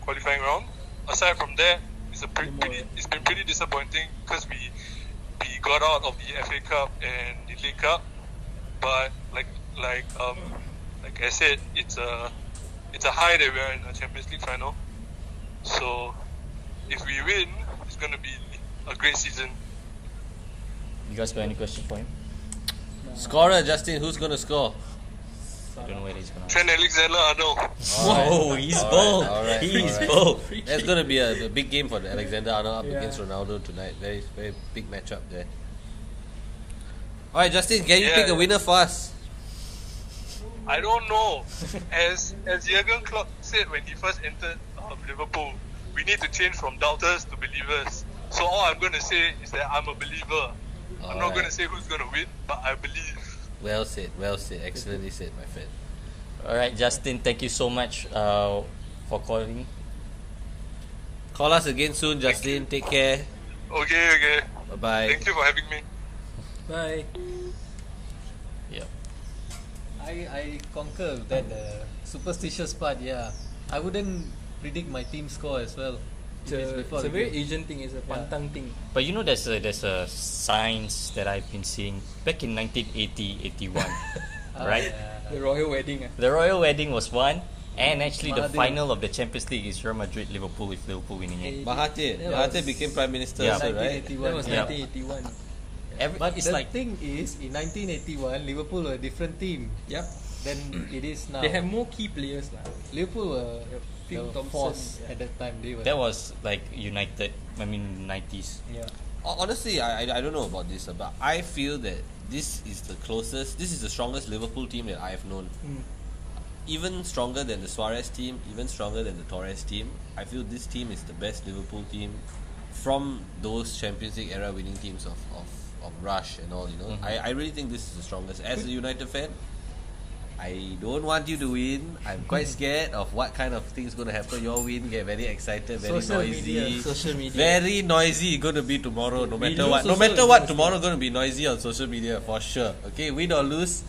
qualifying round. Aside from that, it's been pretty disappointing because we got out of the FA Cup and the League Cup. But like I said, it's a high that we're in a Champions League final. So if we win, it's gonna be a great season. You guys got any questions for him? Scorer, Justin, who's going to score? I don't know where he's gonna. Trent Alexander-Arnold. Whoa, he's bold. Alright, He's alright. bold. That's going to be a big game for Alexander-Arnold up against Ronaldo tonight. Very, very big matchup there. Alright, Justin, can you pick a winner for us? I don't know. As Jurgen Klopp said when he first entered Liverpool, we need to change from doubters to believers. So all I'm going to say is that I'm a believer. I'm not going to say who's going to win, but I believe. Well said. Excellently said, my friend. All right, Justin, thank you so much for calling. Call us again soon, Justin. Take care. Okay. Bye-bye. Thank you for having me. Bye. Yeah. I concur with that superstitious part. Yeah, I wouldn't predict my team score as well. It's a very Asian thing. It's a pantang thing. But you know, there's a signs that I've been seeing back in 1980-81, right? Yeah. The royal wedding. The royal wedding was one, and actually the Mahathir. final of the Champions League is Real Madrid Liverpool with Liverpool winning it. Mahathir became Prime Minister, Yeah. also, right? 1981. That was Yeah. 1981. But It's the like thing is, in 1981, Liverpool were a different team Yep. than it is now. They have more key players lah. Liverpool were Phil the Thompson, force yeah. at that time. They were. that was like United. I mean 90s. Yeah. Honestly, I don't know about this, but I feel that this is the strongest Liverpool team that I have known. Even stronger than the Suarez team, even stronger than the Torres team. I feel this team is the best Liverpool team from those Champions League era winning teams of Rush and all, you know. I really think this is the strongest. As a United fan, I don't want you to win. I'm quite scared of what kind of things going to happen. You all win, get very excited, very Social noisy. media, social media. Very noisy going to be tomorrow, no matter lose what. No also, matter it's what, gonna tomorrow going to be noisy on social media for sure. Okay, win or lose,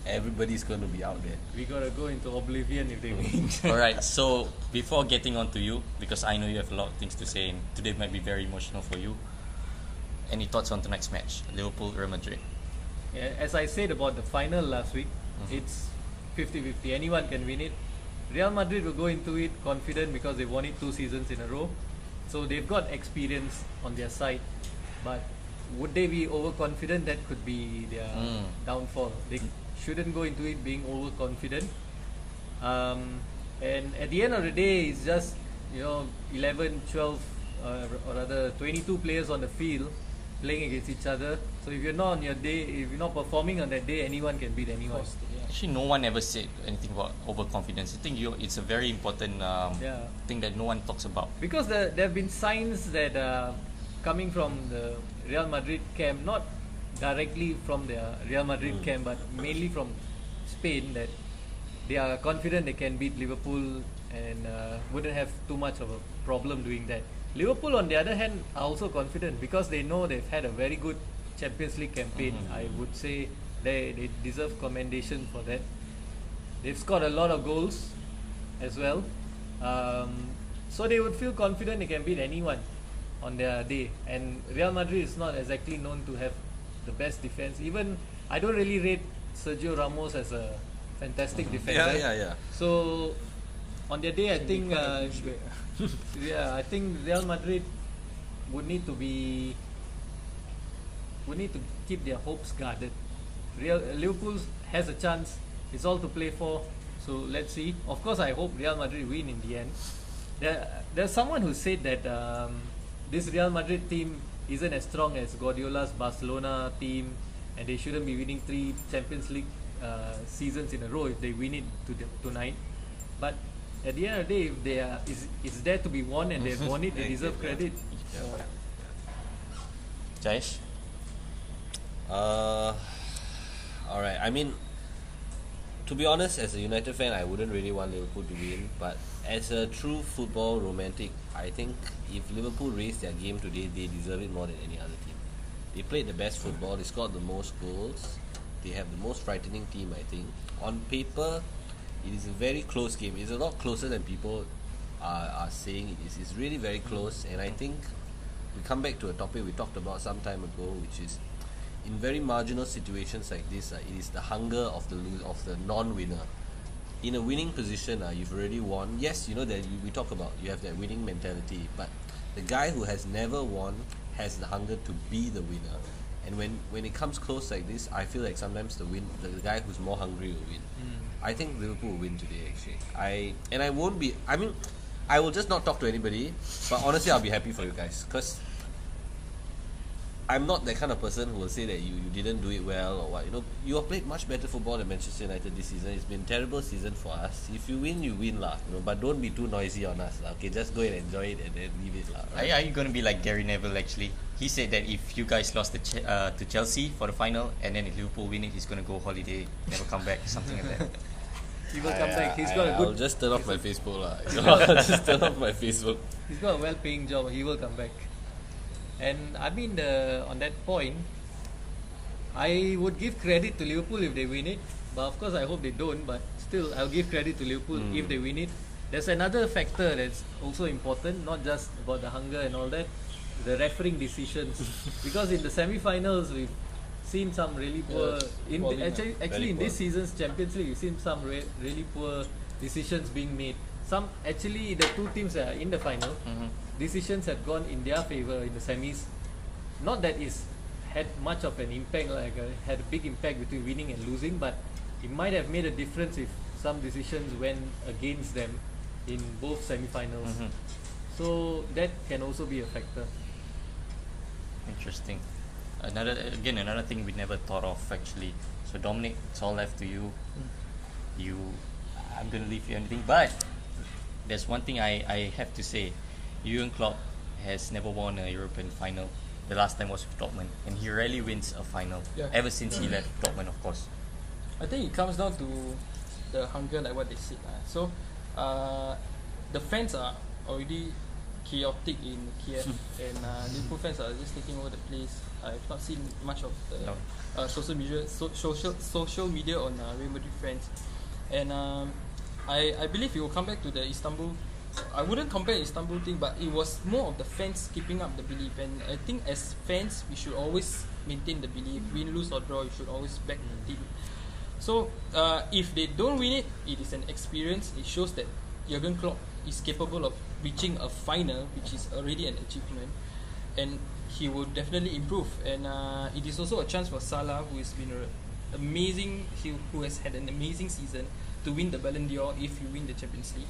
everybody's going to be out there. We gotta go into oblivion if they win. Alright, so before getting on to you, because I know you have a lot of things to say and today might be very emotional for you, any thoughts on tonight's match? Liverpool, Real Madrid. Yeah, as I said about the final last week, it's 50-50. Anyone can win it. Real Madrid will go into it confident because they won it 2 seasons in a row. So they've got experience on their side. But would they be overconfident? That could be their downfall. They shouldn't go into it being overconfident. And at the end of the day, it's just 11, 12, or rather 22 players on the field playing against each other. So if you're not on your day, if you're not performing on that day, anyone can beat anyone. Actually, no one ever said anything about overconfidence. I think it's a very important thing that no one talks about. Because there have been signs that coming from the Real Madrid camp, not directly from the Real Madrid camp, but mainly from Spain, that they are confident they can beat Liverpool and wouldn't have too much of a problem doing that. Liverpool, on the other hand, are also confident because they know they've had a very good Champions League campaign. I would say they deserve commendation for that. They've scored a lot of goals as well. So they would feel confident they can beat anyone on their day. And Real Madrid is not exactly known to have the best defense. Even I don't really rate Sergio Ramos as a fantastic defender. Yeah. So on their day, I think I think Real Madrid would need to keep their hopes guarded. Liverpool has a chance. It's all to play for. So let's see. Of course, I hope Real Madrid win in the end. There's someone who said that this Real Madrid team isn't as strong as Guardiola's Barcelona team, and they shouldn't be winning 3 Champions League seasons in a row if they win it tonight. But at the end of the day, if it's there to be won and they've won it, they deserve credit. Jaish? Alright, I mean, to be honest, as a United fan, I wouldn't really want Liverpool to win, but as a true football romantic, I think if Liverpool raise their game today, they deserve it more than any other team. They played the best football, they scored the most goals, they have the most frightening team, I think. On paper, it is a very close game. It's a lot closer than people are saying it is. It's really very close, and I think we come back to a topic we talked about some time ago, which is in very marginal situations like this, it is the hunger of the non-winner. In a winning position, you've already won. Yes, you know that we talk about you have that winning mentality, but the guy who has never won has the hunger to be the winner. And when it comes close like this, I feel like sometimes the guy who's more hungry will win. I think Liverpool will win today, actually. I will just not talk to anybody, but honestly I'll be happy for you guys, because I'm not that kind of person who will say that you didn't do it well or what. You have played much better football than Manchester United this season. It's been a terrible season for us. If you win lah. But don't be too noisy on us lah. Okay, just go and enjoy it and then leave it lah. Right? Are you going to be like Gary Neville actually? He said that if you guys lost to Chelsea for the final and then if Liverpool win it, he's going to go holiday, never come back, something like that. He will come back. He's got a good. I'll just turn off my Facebook lah. I'll just turn off my Facebook. He's got a well-paying job. He will come back. And I mean, on that point, I would give credit to Liverpool if they win it. But of course, I hope they don't. But still, I'll give credit to Liverpool if they win it. there's another factor that's also important, not just about the hunger and all that, the refereeing decisions. Because in the semi-finals, we've seen some really poor. Actually, in this season's Champions League, we've seen some really poor decisions being made. Some actually, the two teams that are in the final, decisions have gone in their favor in the semis. Not that it's had much of an impact, had a big impact between winning and losing, but it might have made a difference if some decisions went against them in both semi-finals. So that can also be a factor. Interesting. Another thing we never thought of actually. So Dominic, it's all left to you. I'm gonna leave you anything, but there's one thing I have to say. Jurgen Klopp has never won a European final. The last time was with Dortmund, and he rarely wins a final ever since he left Dortmund, of course. I think it comes down to the hunger, like what they said. So, the fans are already chaotic in Kiev, and Liverpool fans are just taking over the place. I've not seen much of the social media on Real Madrid fans, and I believe it will come back to the Istanbul. I wouldn't compare Istanbul thing, but it was more of the fans keeping up the belief, and I think as fans we should always maintain the belief. Win, lose or draw, you should always back the team. So if they don't win it, it is an experience. It shows that Jurgen Klopp is capable of reaching a final, which is already an achievement, and he will definitely improve. And it is also a chance for Salah, who has been who has had an amazing season, to win the Ballon d'Or if you win the Champions League.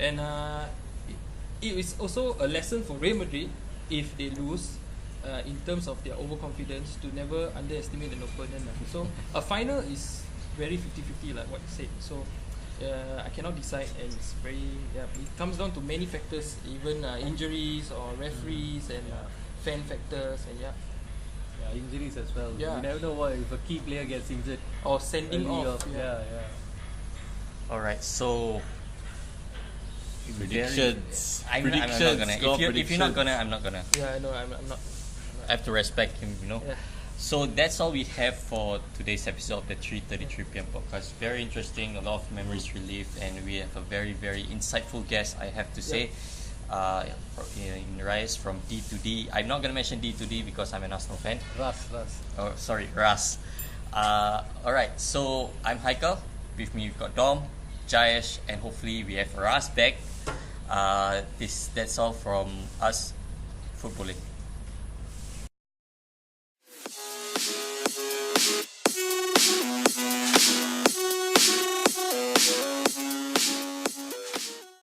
And it is also a lesson for Real Madrid if they lose, in terms of their overconfidence, to never underestimate an opponent. So a final is very 50-50, like what you said. So I cannot decide, and it's very it comes down to many factors, even injuries or referees and fan factors, and injuries as well. Yeah. You never know what if a key player gets injured or sending early off. All right, so Predictions. I'm not gonna. If you're not gonna, I'm not gonna. Yeah, I know. I'm not. I have to respect him, you know. Yeah. So that's all we have for today's episode of the 3:33 PM podcast. Very interesting, a lot of memories relieved, and we have a very, very insightful guest, I have to say. In Rise from D2D. I'm not gonna mention D2D because I'm an Arsenal fan. Ras. Oh, sorry, Ras. Alright, so I'm Haikal. With me we've got Dom, Jayesh, and hopefully we have Ras back. That's all from us, FootBoleh.